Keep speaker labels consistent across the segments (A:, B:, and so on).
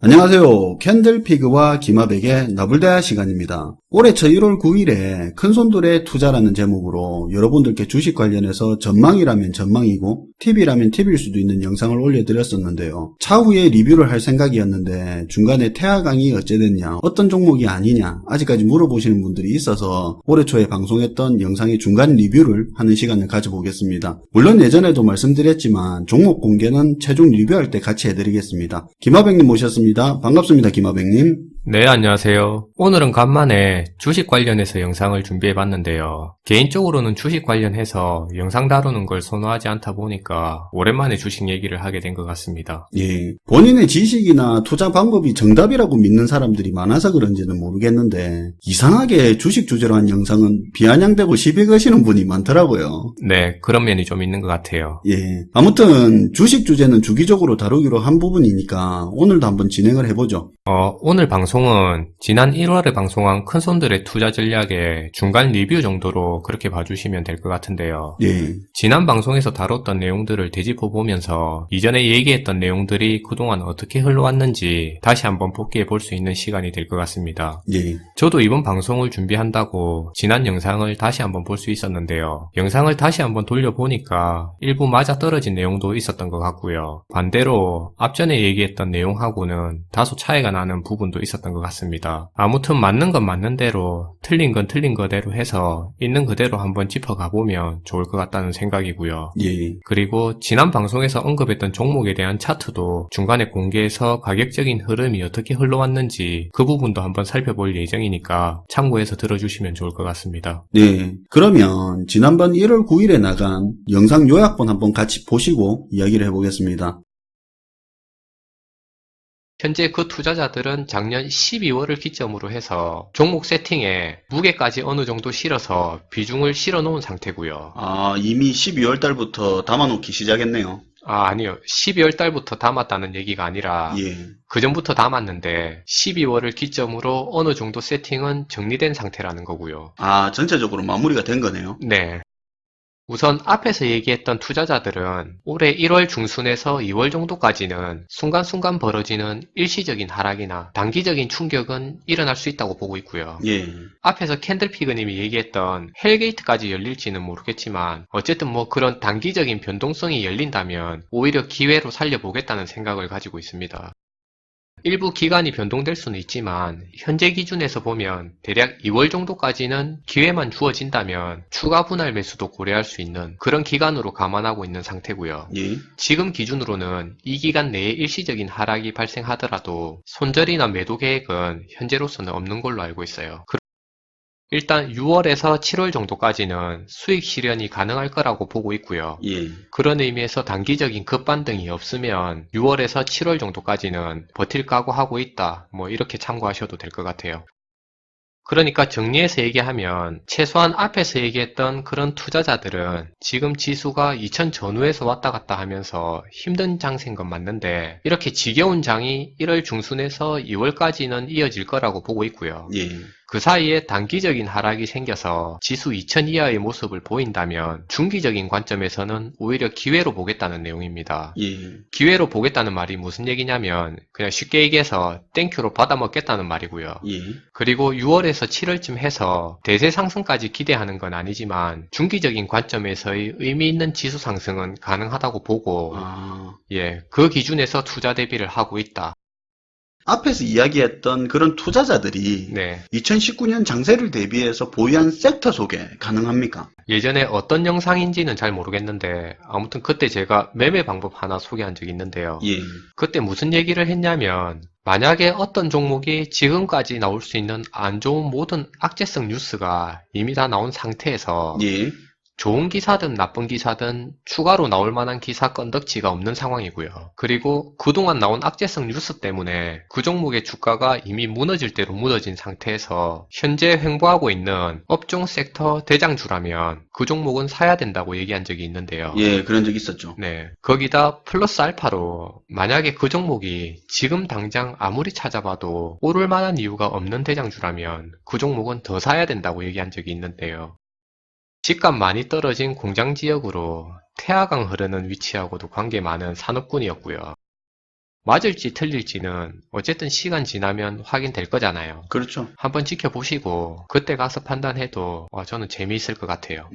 A: 안녕하세요. 캔들피그와 기마백의 너블대화 시간입니다. 올해 초 1월 9일에 큰손들의 투자라는 제목으로 여러분들께 주식 관련해서 전망이라면 전망이고 팁이라면 팁일 수도 있는 영상을 올려드렸었는데요. 차후에 리뷰를 할 생각이었는데 중간에 태하강이 어째됐냐, 어떤 종목이 아니냐 아직까지 물어보시는 분들이 있어서 올해 초에 방송했던 영상의 중간 리뷰를 하는 시간을 가져보겠습니다. 물론 예전에도 말씀드렸지만 종목 공개는 최종 리뷰할 때 같이 해드리겠습니다. 기마백님 모셨습니다. 반갑습니다. 기마백님.
B: 네, 안녕하세요. 오늘은 간만에 주식 관련해서 영상을 준비해봤는데요. 개인적으로는 주식 관련해서 영상 다루는 걸 선호하지 않다 보니까 오랜만에 주식 얘기를 하게 된 것 같습니다.
A: 예, 본인의 지식이나 투자 방법이 정답이라고 믿는 사람들이 많아서 그런지는 모르겠는데 이상하게 주식 주제로 한 영상은 비아냥대고 시비 거시는 분이 많더라고요.
B: 네, 그런 면이 좀 있는 것 같아요.
A: 예, 아무튼 주식 주제는 주기적으로 다루기로 한 부분이니까 오늘도 한번 진행을 해보죠.
B: 오늘 방송은 지난 1월에 방송한 큰손들의 투자 전략의 중간 리뷰 정도로 그렇게 봐주시면 될 것 같은데요.
A: 예,
B: 지난 방송에서 다뤘던 내용들을 되짚어보면서 이전에 얘기했던 내용들이 그동안 어떻게 흘러왔는지 다시 한번 복귀해 볼 수 있는 시간이 될 것 같습니다.
A: 예,
B: 저도 이번 방송을 준비한다고 지난 영상을 다시 한번 볼 수 있었는데요. 영상을 다시 한번 돌려보니까 일부 맞아떨어진 내용도 있었던 것 같고요. 반대로 앞전에 얘기했던 내용하고는 다소 차이가 나는 부분도 있었던 것 같습니다. 아무튼 맞는 건 맞는 대로 틀린 건 틀린 거대로 해서 있는 그대로 한번 짚어가보면 좋을 것 같다는 생각이고요.
A: 예,
B: 그리고 지난 방송에서 언급했던 종목에 대한 차트도 중간에 공개해서 가격적인 흐름이 어떻게 흘러왔는지 그 부분도 한번 살펴볼 예정이니까 참고해서 들어주시면 좋을 것 같습니다.
A: 네. 그러면 지난번 1월 9일에 나간 영상 요약본 한번 같이 보시고 이야기를 해보겠습니다.
B: 현재 그 투자자들은 작년 12월을 기점으로 해서 종목 세팅에 무게까지 어느 정도 실어서 비중을 실어 놓은 상태고요.
A: 아, 이미 12월 달부터 담아놓기 시작했네요.
B: 아니요. 12월 달부터 담았다는 얘기가 아니라
A: 예.
B: 그 전부터 담았는데 12월을 기점으로 어느 정도 세팅은 정리된 상태라는 거고요.
A: 아, 전체적으로 마무리가 된 거네요.
B: 네. 우선 앞에서 얘기했던 투자자들은 올해 1월 중순에서 2월 정도까지는 순간순간 벌어지는 일시적인 하락이나 단기적인 충격은 일어날 수 있다고 보고 있고요.
A: 예.
B: 앞에서 캔들피그님이 얘기했던 헬게이트까지 열릴지는 모르겠지만 어쨌든 뭐 그런 단기적인 변동성이 열린다면 오히려 기회로 살려보겠다는 생각을 가지고 있습니다. 일부 기간이 변동될 수는 있지만 현재 기준에서 보면 대략 2월 정도까지는 기회만 주어진다면 추가 분할 매수도 고려할 수 있는 그런 기간으로 감안하고 있는 상태고요.
A: 예.
B: 지금 기준으로는 이 기간 내에 일시적인 하락이 발생하더라도 손절이나 매도 계획은 현재로서는 없는 걸로 알고 있어요. 일단 6월에서 7월 정도까지는 수익 실현이 가능할 거라고 보고 있고요.
A: 예.
B: 그런 의미에서 단기적인 급반등이 없으면 6월에서 7월 정도까지는 버틸 각오하고 있다. 뭐 이렇게 참고하셔도 될 것 같아요. 그러니까 정리해서 얘기하면 최소한 앞에서 얘기했던 그런 투자자들은 지금 지수가 2000 전후에서 왔다 갔다 하면서 힘든 장세인 건 맞는데 이렇게 지겨운 장이 1월 중순에서 2월까지는 이어질 거라고 보고 있고요.
A: 예.
B: 그 사이에 단기적인 하락이 생겨서 지수 2000 이하의 모습을 보인다면 중기적인 관점에서는 오히려 기회로 보겠다는 내용입니다.
A: 예.
B: 기회로 보겠다는 말이 무슨 얘기냐면 그냥 쉽게 얘기해서 땡큐로 받아먹겠다는 말이고요.
A: 예.
B: 그리고 6월에서 7월쯤 해서 대세 상승까지 기대하는 건 아니지만 중기적인 관점에서의 의미 있는 지수 상승은 가능하다고 보고 그 기준에서 투자 대비를 하고 있다.
A: 앞에서 이야기했던 그런 투자자들이 2019년 장세를 대비해서 보유한 섹터 소개 가능합니까?
B: 예전에 어떤 영상인지는 잘 모르겠는데 아무튼 그때 제가 매매 방법 하나 소개한 적이 있는데요.
A: 예.
B: 그때 무슨 얘기를 했냐면 만약에 어떤 종목이 지금까지 나올 수 있는 안 좋은 모든 악재성 뉴스가 이미 다 나온 상태에서
A: 예.
B: 좋은 기사든 나쁜 기사든 추가로 나올 만한 기사 건덕지가 없는 상황이고요. 그리고 그동안 나온 악재성 뉴스 때문에 그 종목의 주가가 이미 무너질 대로 무너진 상태에서 현재 횡보하고 있는 업종 섹터 대장주라면 그 종목은 사야 된다고 얘기한 적이 있는데요.
A: 예, 그런 적 있었죠.
B: 네. 거기다 플러스 알파로 만약에 그 종목이 지금 당장 아무리 찾아봐도 오를 만한 이유가 없는 대장주라면 그 종목은 더 사야 된다고 얘기한 적이 있는데요. 집값 많이 떨어진 공장 지역으로 태화강 흐르는 위치하고도 관계 많은 산업군이었고요. 맞을지 틀릴지는 어쨌든 시간 지나면 확인될 거잖아요.
A: 그렇죠.
B: 한번 지켜보시고 그때 가서 판단해도 저는 재미있을 것 같아요.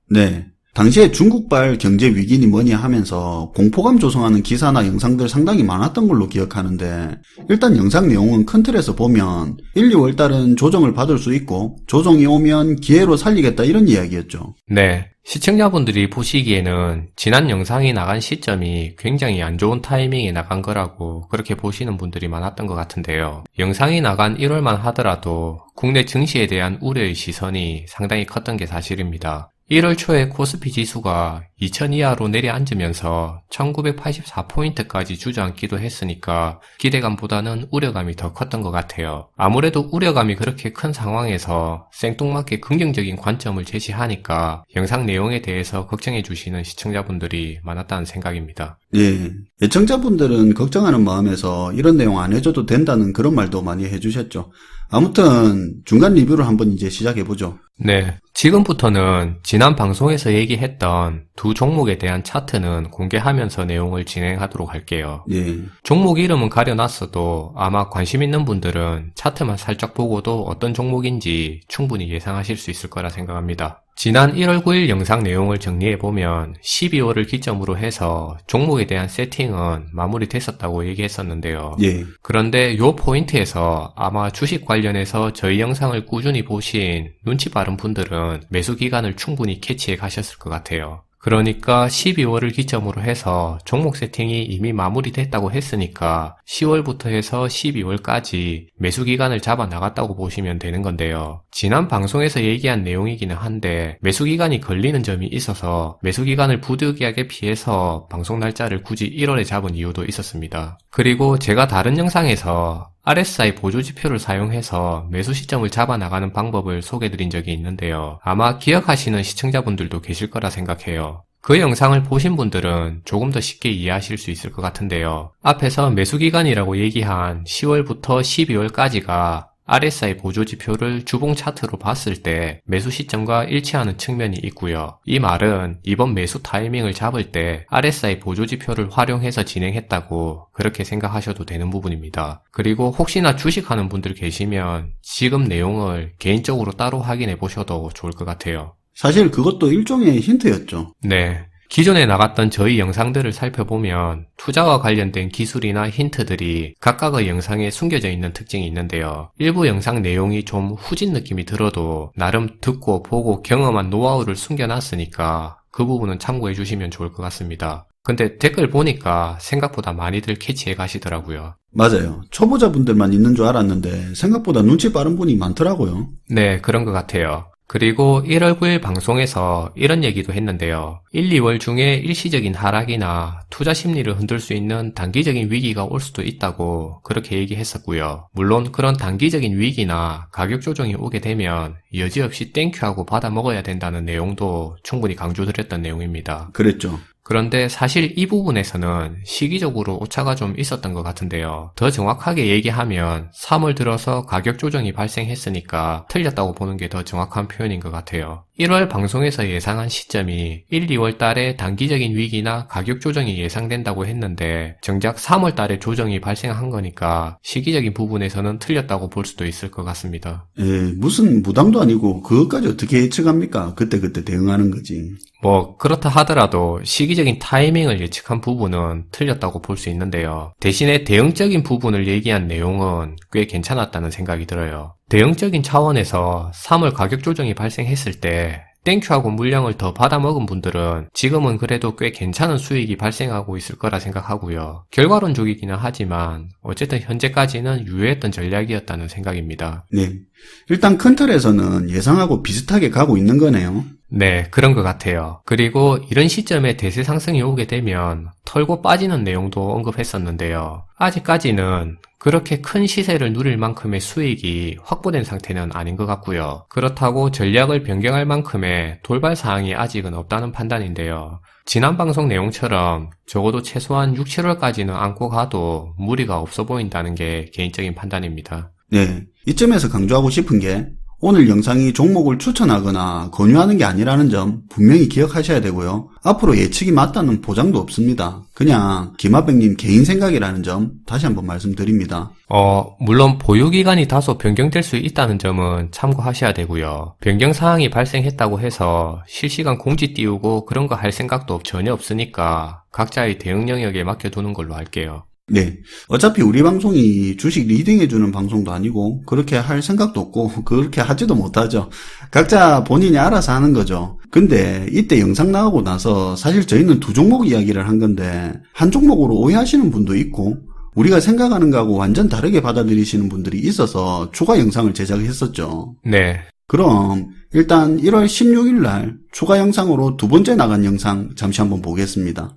A: 네. 당시에 중국발 경제 위기니 뭐니 하면서 공포감 조성하는 기사나 영상들 상당히 많았던 걸로 기억하는데, 일단 영상 내용은 큰 틀에서 보면 1, 2월 달은 조정을 받을 수 있고 조정이 오면 기회로 살리겠다 이런 이야기였죠.
B: 네. 시청자분들이 보시기에는 지난 영상이 나간 시점이 굉장히 안 좋은 타이밍에 나간 거라고 그렇게 보시는 분들이 많았던 것 같은데요. 영상이 나간 1월만 하더라도 국내 증시에 대한 우려의 시선이 상당히 컸던 게 사실입니다. 1월 초에 코스피 지수가 2000 이하로 내려앉으면서 1984포인트까지 주저앉기도 했으니까 기대감보다는 우려감이 더 컸던 것 같아요. 아무래도 우려감이 그렇게 큰 상황에서 생뚱맞게 긍정적인 관점을 제시하니까 영상 내용에 대해서 걱정해 주시는 시청자분들이 많았다는 생각입니다.
A: 예. 예청자분들은 걱정하는 마음에서 이런 내용 안 해줘도 된다는 그런 말도 많이 해주셨죠. 아무튼 중간 리뷰를 한번 이제 시작해보죠.
B: 네. 지금부터는 지난 방송에서 얘기했던 두 종목에 대한 차트는 공개하면서 내용을 진행하도록 할게요.
A: 예.
B: 종목 이름은 가려놨어도 아마 관심 있는 분들은 차트만 살짝 보고도 어떤 종목인지 충분히 예상하실 수 있을 거라 생각합니다. 지난 1월 9일 영상 내용을 정리해보면 12월을 기점으로 해서 종목에 대한 세팅은 마무리됐었다고 얘기했었는데요.
A: 예.
B: 그런데 요 포인트에서 아마 주식 관련해서 저희 영상을 꾸준히 보신 눈치 빠른 분들은 매수 기간을 충분히 캐치해 가셨을 것 같아요. 그러니까 12월을 기점으로 해서 종목 세팅이 이미 마무리됐다고 했으니까 10월부터 해서 12월까지 매수 기간을 잡아 나갔다고 보시면 되는 건데요. 지난 방송에서 얘기한 내용이기는 한데 매수 기간이 걸리는 점이 있어서 매수 기간을 부득이하게 피해서 방송 날짜를 굳이 1월에 잡은 이유도 있었습니다. 그리고 제가 다른 영상에서 RSI 보조지표를 사용해서 매수 시점을 잡아 나가는 방법을 소개드린 적이 있는데요. 아마 기억하시는 시청자분들도 계실 거라 생각해요. 그 영상을 보신 분들은 조금 더 쉽게 이해하실 수 있을 것 같은데요. 앞에서 매수 기간이라고 얘기한 10월부터 12월까지가 RSI 보조지표를 주봉 차트로 봤을 때 매수 시점과 일치하는 측면이 있고요. 이 말은 이번 매수 타이밍을 잡을 때 RSI 보조지표를 활용해서 진행했다고 그렇게 생각하셔도 되는 부분입니다. 그리고 혹시나 주식하는 분들 계시면 지금 내용을 개인적으로 따로 확인해 보셔도 좋을 것 같아요.
A: 사실 그것도 일종의 힌트였죠.
B: 네. 기존에 나갔던 저희 영상들을 살펴보면 투자와 관련된 기술이나 힌트들이 각각의 영상에 숨겨져 있는 특징이 있는데요. 일부 영상 내용이 좀 후진 느낌이 들어도 나름 듣고 보고 경험한 노하우를 숨겨놨으니까 그 부분은 참고해 주시면 좋을 것 같습니다. 근데 댓글 보니까 생각보다 많이들 캐치해 가시더라고요.
A: 맞아요. 초보자분들만 있는 줄 알았는데 생각보다 눈치 빠른 분이 많더라고요.
B: 네, 그런 것 같아요. 그리고 1월 9일 방송에서 이런 얘기도 했는데요. 1, 2월 중에 일시적인 하락이나 투자 심리를 흔들 수 있는 단기적인 위기가 올 수도 있다고 그렇게 얘기했었고요. 물론 그런 단기적인 위기나 가격 조정이 오게 되면 여지없이 땡큐하고 받아 먹어야 된다는 내용도 충분히 강조드렸던 내용입니다.
A: 그랬죠.
B: 그런데 사실 이 부분에서는 시기적으로 오차가 좀 있었던 것 같은데요. 더 정확하게 얘기하면 3월 들어서 가격 조정이 발생했으니까 틀렸다고 보는 게 더 정확한 표현인 것 같아요. 1월 방송에서 예상한 시점이 1, 2월 달에 단기적인 위기나 가격 조정이 예상된다고 했는데 정작 3월 달에 조정이 발생한 거니까 시기적인 부분에서는 틀렸다고 볼 수도 있을 것 같습니다.
A: 예, 무슨 무당도 아니고 그것까지 어떻게 예측합니까? 그때그때 대응하는 거지.
B: 뭐 그렇다 하더라도 시기적인 타이밍을 예측한 부분은 틀렸다고 볼 수 있는데요. 대신에 대응적인 부분을 얘기한 내용은 꽤 괜찮았다는 생각이 들어요. 대응적인 차원에서 3월 가격 조정이 발생했을 때 땡큐하고 물량을 더 받아먹은 분들은 지금은 그래도 꽤 괜찮은 수익이 발생하고 있을 거라 생각하고요. 결과론적이기는 하지만 어쨌든 현재까지는 유효했던 전략이었다는 생각입니다.
A: 네. 일단 큰 틀에서는 예상하고 비슷하게 가고 있는 거네요.
B: 네, 그런 것 같아요. 그리고 이런 시점에 대세 상승이 오게 되면 털고 빠지는 내용도 언급했었는데요. 아직까지는 그렇게 큰 시세를 누릴 만큼의 수익이 확보된 상태는 아닌 것 같고요. 그렇다고 전략을 변경할 만큼의 돌발 사항이 아직은 없다는 판단인데요. 지난 방송 내용처럼 적어도 최소한 6, 7월까지는 안고 가도 무리가 없어 보인다는 게 개인적인 판단입니다.
A: 네. 이점에서 강조하고 싶은 게 오늘 영상이 종목을 추천하거나 권유하는 게 아니라는 점 분명히 기억하셔야 되고요. 앞으로 예측이 맞다는 보장도 없습니다. 그냥 김하백님 개인 생각이라는 점 다시 한번 말씀드립니다.
B: 물론 보유기간이 다소 변경될 수 있다는 점은 참고하셔야 되고요. 변경 사항이 발생했다고 해서 실시간 공지 띄우고 그런 거 할 생각도 전혀 없으니까 각자의 대응 영역에 맡겨두는 걸로 할게요.
A: 네. 어차피 우리 방송이 주식 리딩해주는 방송도 아니고 그렇게 할 생각도 없고 그렇게 하지도 못하죠. 각자 본인이 알아서 하는 거죠. 근데 이때 영상 나오고 나서 사실 저희는 두 종목 이야기를 한 건데 한 종목으로 오해하시는 분도 있고 우리가 생각하는 거하고 완전 다르게 받아들이시는 분들이 있어서 추가 영상을 제작했었죠.
B: 네.
A: 그럼 일단 1월 16일 날 추가 영상으로 두 번째 나간 영상 잠시 한번 보겠습니다.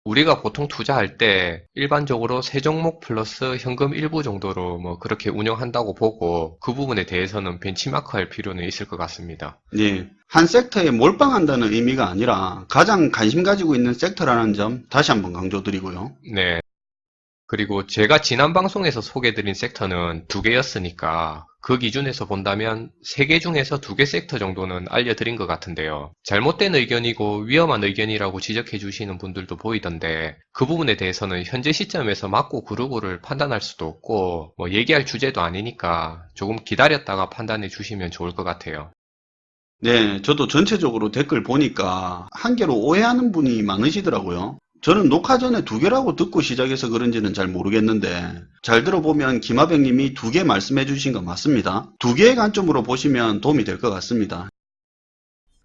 B: 우리가 보통 투자할 때 일반적으로 세 종목 플러스 현금 일부 정도로 뭐 그렇게 운영한다고 보고 그 부분에 대해서는 벤치마크 할 필요는 있을 것 같습니다.
A: 네. 한 섹터에 몰빵한다는 의미가 아니라 가장 관심 가지고 있는 섹터라는 점 다시 한번 강조드리고요.
B: 네. 그리고 제가 지난 방송에서 소개드린 섹터는 두 개였으니까 그 기준에서 본다면 세 개 중에서 두 개 섹터 정도는 알려드린 것 같은데요. 잘못된 의견이고 위험한 의견이라고 지적해 주시는 분들도 보이던데 그 부분에 대해서는 현재 시점에서 맞고 그르고를 판단할 수도 없고 뭐 얘기할 주제도 아니니까 조금 기다렸다가 판단해 주시면 좋을 것 같아요.
A: 네, 저도 전체적으로 댓글 보니까 한 개로 오해하는 분이 많으시더라고요. 저는 녹화 전에 두 개라고 듣고 시작해서 그런지는 잘 모르겠는데 잘 들어보면 김하백님이 두 개 말씀해 주신 거 맞습니다. 두 개의 관점으로 보시면 도움이 될 것 같습니다.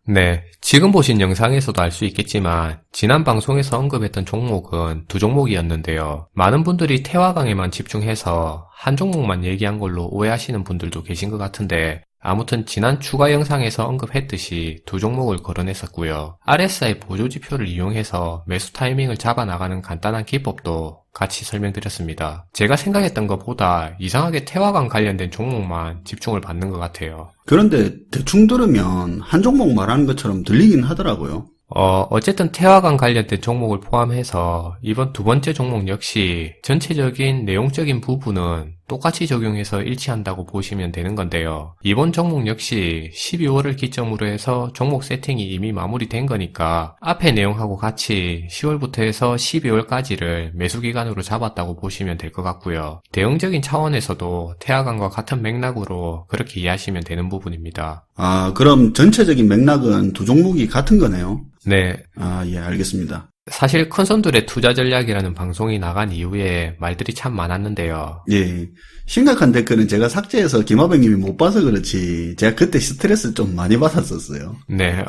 B: 네, 지금 보신 영상에서도 알 수 있겠지만 지난 방송에서 언급했던 종목은 두 종목이었는데요. 많은 분들이 태화강에만 집중해서 한 종목만 얘기한 걸로 오해하시는 분들도 계신 것 같은데 아무튼 지난 추가 영상에서 언급했듯이 두 종목을 거론했었고요. RSI 보조지표를 이용해서 매수 타이밍을 잡아나가는 간단한 기법도 같이 설명드렸습니다. 제가 생각했던 것보다 이상하게 태화강 관련된 종목만 집중을 받는 것 같아요.
A: 그런데 대충 들으면 한 종목 말하는 것처럼 들리긴 하더라고요.
B: 어쨌든 태화강 관련된 종목을 포함해서 이번 두 번째 종목 역시 전체적인 내용적인 부분은 똑같이 적용해서 일치한다고 보시면 되는 건데요. 이번 종목 역시 12월을 기점으로 해서 종목 세팅이 이미 마무리된 거니까 앞에 내용하고 같이 10월부터 해서 12월까지를 매수 기간으로 잡았다고 보시면 될 것 같고요. 대응적인 차원에서도 태화강과 같은 맥락으로 그렇게 이해하시면 되는 부분입니다.
A: 아, 그럼 전체적인 맥락은 두 종목이 같은 거네요?
B: 네.
A: 아, 예, 알겠습니다.
B: 사실 큰손들의 투자 전략이라는 방송이 나간 이후에 말들이 참 많았는데요.
A: 예. 심각한 댓글은 제가 삭제해서 김하백님이 못 봐서 그렇지 제가 그때 스트레스 좀 많이 받았었어요.
B: 네,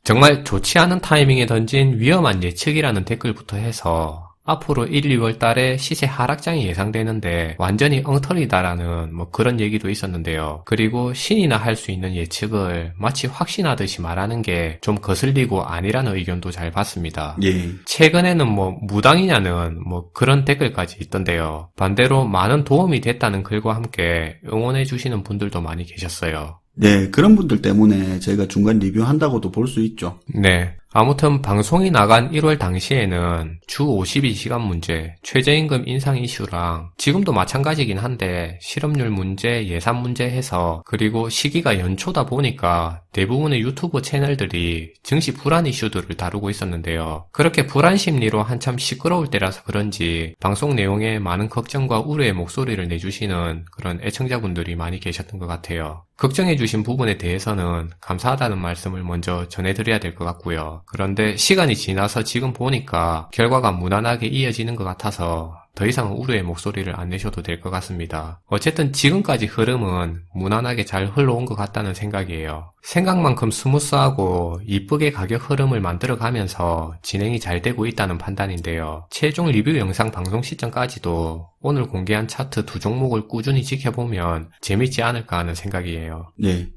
B: 정말 좋지 않은 타이밍에 던진 위험한 예측이라는 댓글부터 해서 앞으로 1, 2월 달에 시세 하락장이 예상되는데 완전히 엉터리다라는 뭐 그런 얘기도 있었는데요. 그리고 신이나 할 수 있는 예측을 마치 확신하듯이 말하는 게 좀 거슬리고 아니라는 의견도 잘 봤습니다.
A: 예.
B: 최근에는 뭐 무당이냐는 뭐 그런 댓글까지 있던데요. 반대로 많은 도움이 됐다는 글과 함께 응원해 주시는 분들도 많이 계셨어요.
A: 네, 그런 분들 때문에 저희가 중간 리뷰한다고도 볼 수 있죠.
B: 네. 아무튼 방송이 나간 1월 당시에는 주 52시간 문제, 최저임금 인상 이슈랑 지금도 마찬가지긴 한데 실업률 문제, 예산 문제 해서 그리고 시기가 연초다 보니까 대부분의 유튜브 채널들이 증시 불안 이슈들을 다루고 있었는데요. 그렇게 불안 심리로 한참 시끄러울 때라서 그런지 방송 내용에 많은 걱정과 우려의 목소리를 내주시는 그런 애청자분들이 많이 계셨던 것 같아요. 걱정해주신 부분에 대해서는 감사하다는 말씀을 먼저 전해드려야 될 것 같고요. 그런데 시간이 지나서 지금 보니까 결과가 무난하게 이어지는 것 같아서 더 이상 우려의 목소리를 안 내셔도 될 것 같습니다. 어쨌든 지금까지 흐름은 무난하게 잘 흘러온 것 같다는 생각이에요. 생각만큼 스무스하고 이쁘게 가격 흐름을 만들어가면서 진행이 잘 되고 있다는 판단인데요. 최종 리뷰 영상 방송 시점까지도 오늘 공개한 차트 두 종목을 꾸준히 지켜보면 재밌지 않을까 하는 생각이에요.
A: 네.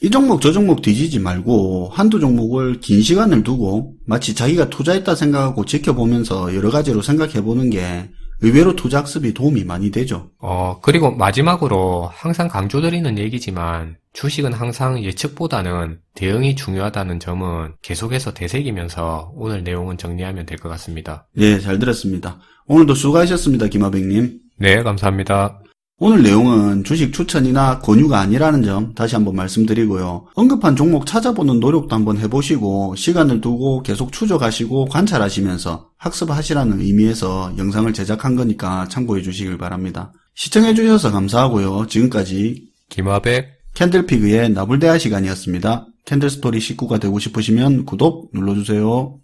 A: 이 종목 저 종목 뒤지지 말고 한두 종목을 긴 시간을 두고 마치 자기가 투자했다 생각하고 지켜보면서 여러 가지로 생각해보는 게 의외로 투자 학습이 도움이 많이 되죠.
B: 그리고 마지막으로 항상 강조드리는 얘기지만 주식은 항상 예측보다는 대응이 중요하다는 점은 계속해서 되새기면서 오늘 내용은 정리하면 될 것 같습니다.
A: 네, 잘 들었습니다. 오늘도 수고하셨습니다, 김하백님.
B: 네, 감사합니다.
A: 오늘 내용은 주식 추천이나 권유가 아니라는 점 다시 한번 말씀드리고요. 언급한 종목 찾아보는 노력도 한번 해보시고 시간을 두고 계속 추적하시고 관찰하시면서 학습하시라는 의미에서 영상을 제작한 거니까 참고해 주시길 바랍니다. 시청해 주셔서 감사하고요. 지금까지
B: 김화백
A: 캔들피그의 나불대화 시간이었습니다. 캔들스토리 식구가 되고 싶으시면 구독 눌러주세요.